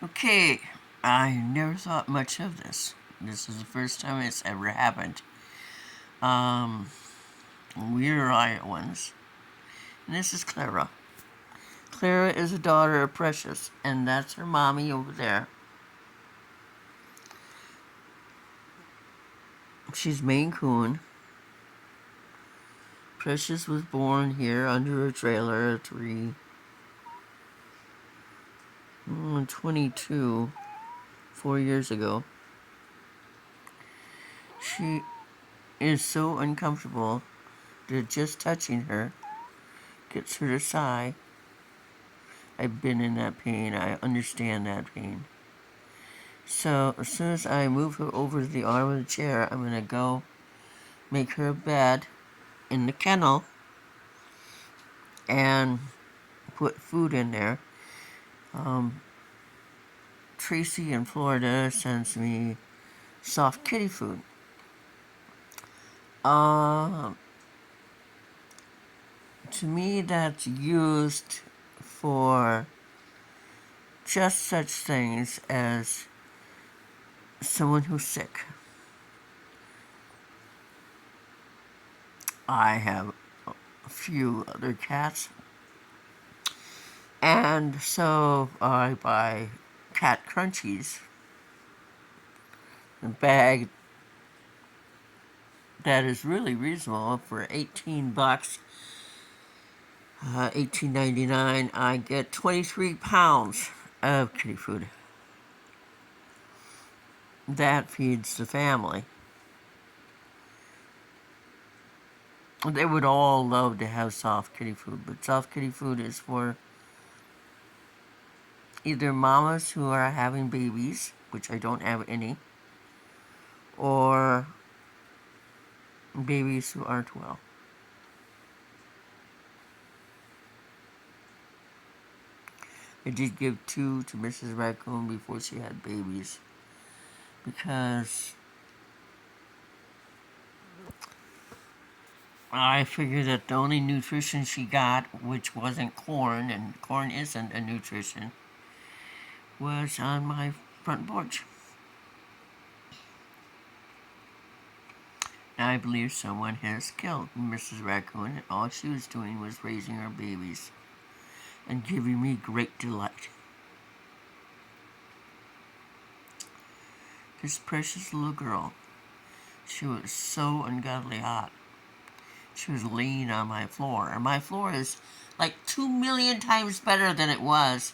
Okay, I never thought much of this. This is the first time it's ever happened. Um, we're Iowans. And this is Clara. Clara is a daughter of Precious, and that's her mommy over there. She's Maine Coon. Precious was born here under a trailer at 22, 4 years ago. She is so uncomfortable that just touching her gets her to sigh. I've been in that pain. I understand that pain. So as soon as I move her over to the arm of the chair, I'm going to go make her a bed in the kennel and put food in there. Tracy in Florida sends me soft kitty food. To me, that's used for just such things as someone who's sick. I have a few other cats, and so I buy cat crunchies, a bag that is really reasonable for $18, $18.99. I get 23 pounds of kitty food. That feeds the family. They would all love to have soft kitty food, but soft kitty food is for either mamas who are having babies, which I don't have any, or babies who aren't well. I did give 2 to Mrs. Raccoon before she had babies because I figured that the only nutrition she got, which wasn't corn, and corn isn't a nutrition, was on my front porch. Now I believe someone has killed Mrs. Raccoon, and all she was doing was raising her babies and giving me great delight. This precious little girl, she was so ungodly hot. She was laying on my floor, and my floor is like 2 million times better than it was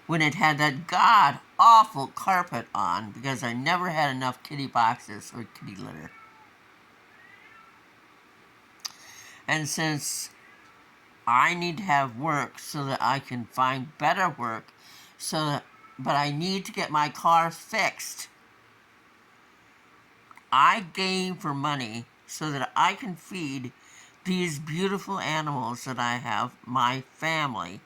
when it had that god awful carpet on, because I never had enough kitty boxes or kitty litter. And since I need to have work so that I can find better work, but I need to get my car fixed, I game for money so that I can feed these beautiful animals that I have, my family.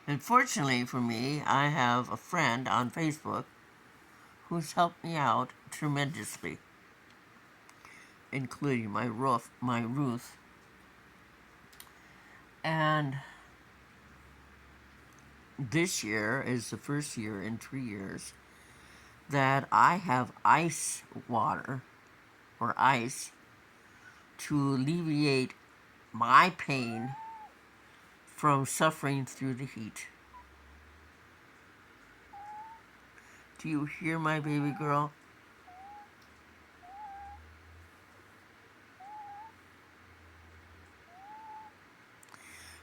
And fortunately for me, I have a friend on Facebook who's helped me out tremendously, including my Ruth. And this year is the first year in 3 years that I have ice water or ice to alleviate my pain from suffering through the heat. Do you hear my baby girl?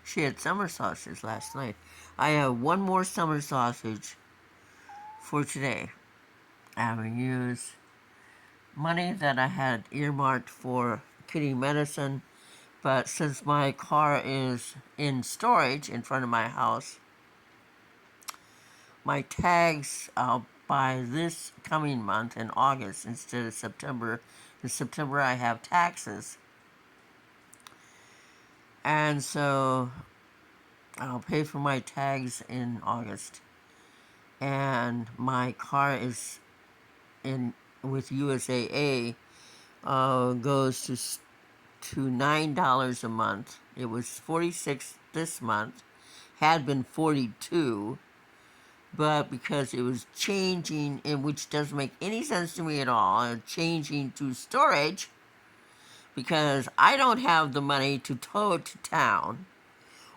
She had summer sausage last night. I have one more summer sausage for today. I haven't used money that I had earmarked for kitty medicine, but since my car is in storage in front of my house, my tags I'll buy this coming month in August instead of September. In September I have taxes. And so I'll pay for my tags in August. And my car is in with USAA goes to $9 a month. It was $46 this month, had been 42, but because it was changing, in which doesn't make any sense to me at all, changing to storage, because I don't have the money to tow it to town,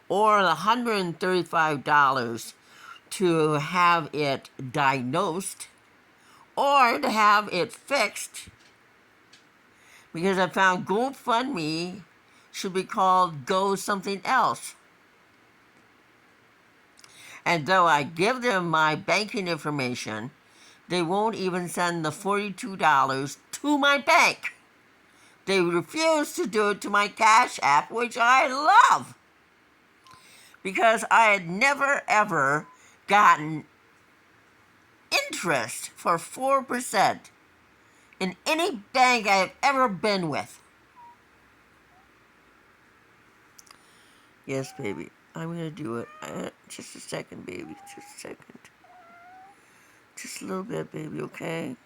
or the $135 to have it diagnosed, or to have it fixed, because I found GoFundMe should be called Go Something Else. And though I give them my banking information, they won't even send the $42 to my bank. They refuse to do it to my Cash App, which I love. Because I had never ever gotten interest for 4% in any bank I've ever been with. Yes, baby. I'm going to do it. Just a second, baby. Just a second. Just a little bit, baby, okay?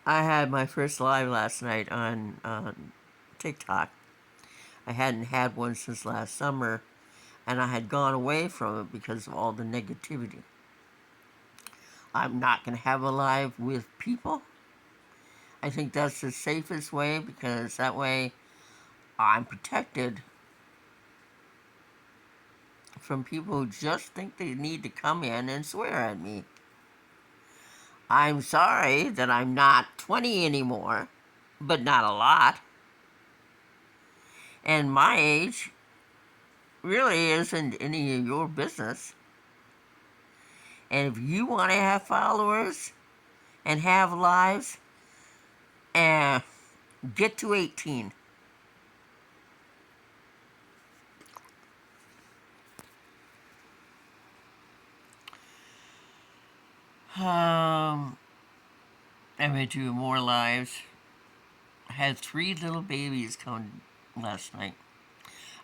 I had my first live last night on TikTok. I hadn't had one since last summer, and I had gone away from it because of all the negativity. I'm not going to have a live with people. I think that's the safest way, because that way I'm protected from people who just think they need to come in and swear at me. I'm sorry that I'm not 20 anymore, but not a lot. And my age really isn't any of your business. And if you want to have followers and have lives, get to 18. I'm going to do more lives. I had 3 little babies come last night.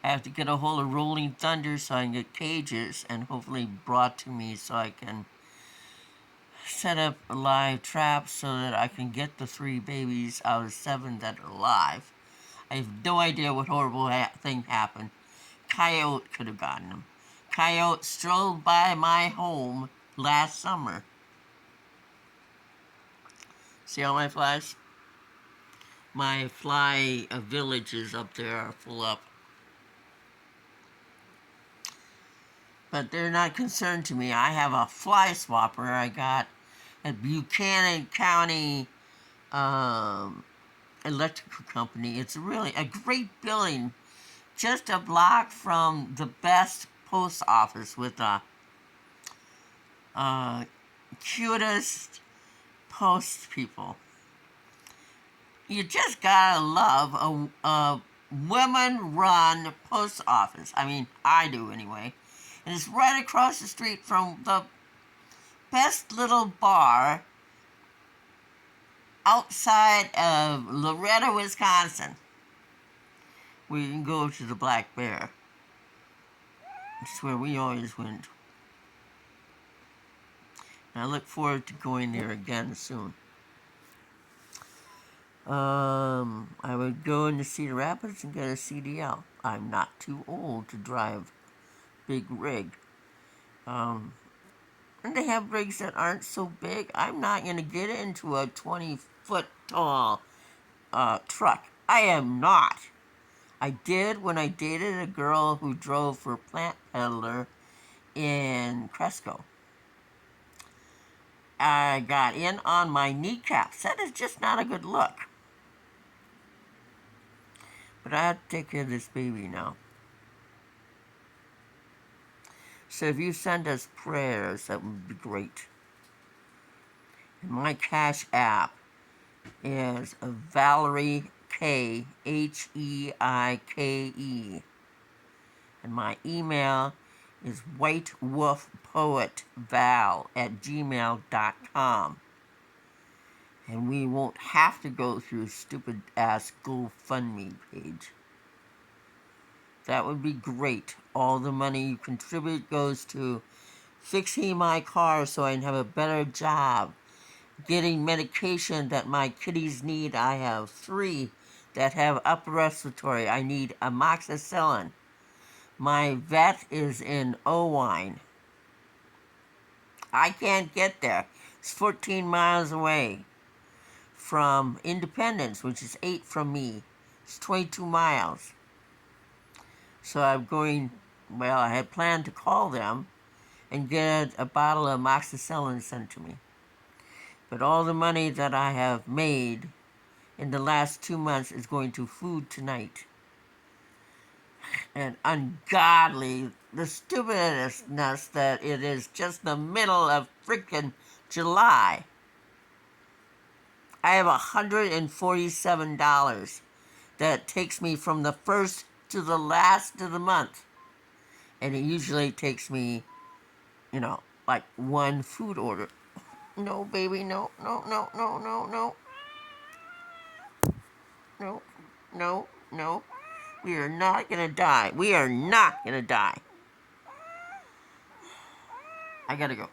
I have to get a hold of Rolling Thunder so I can get cages and hopefully brought to me so I can set up a live trap so that I can get the 3 babies out of 7 that are alive. I have no idea what horrible thing happened. Coyote could have gotten them. Coyote strolled by my home last summer. See all my flies? My fly villages up there are full up. But they're not concerned to me. I have a fly swapper I got at Buchanan County Electrical Company. It's really a great building, just a block from the best post office with the cutest post people. You just gotta love a women-run post office. I mean, I do anyway. And it's right across the street from the best little bar outside of Loretta, Wisconsin. We can go to the Black Bear. It's where we always went. And I look forward to going there again soon. I would go into Cedar Rapids and get a CDL. I'm not too old to drive big rig. And they have rigs that aren't so big. I'm not going to get into a 20-foot tall truck. I am not. I did when I dated a girl who drove for Plant Peddler in Cresco. I got in on my kneecaps. That is just not a good look. But I have to take care of this baby now. So if you send us prayers, that would be great. And my Cash App is Valerie K, Heike. And my email is whitewolfpoetval@gmail.com. And we won't have to go through a stupid ass GoFundMe page. That would be great. All the money you contribute goes to fixing my car so I can have a better job, getting medication that my kitties need. I have 3 that have upper respiratory. I need amoxicillin. My vet is in Owine. I can't get there. It's 14 miles away from Independence, which is 8 from me. It's 22 miles. So I'm going, well, I had planned to call them and get a bottle of amoxicillin sent to me. But all the money that I have made in the last 2 months is going to Food Tonight. And ungodly, the stupidness that it is just the middle of freaking July. I have $147 that takes me from the first to the last of the month. And it usually takes me, like one food order. No, baby, no, no, no, no, no, no. No, no, no. We are not gonna die. We are not gonna die. I gotta go.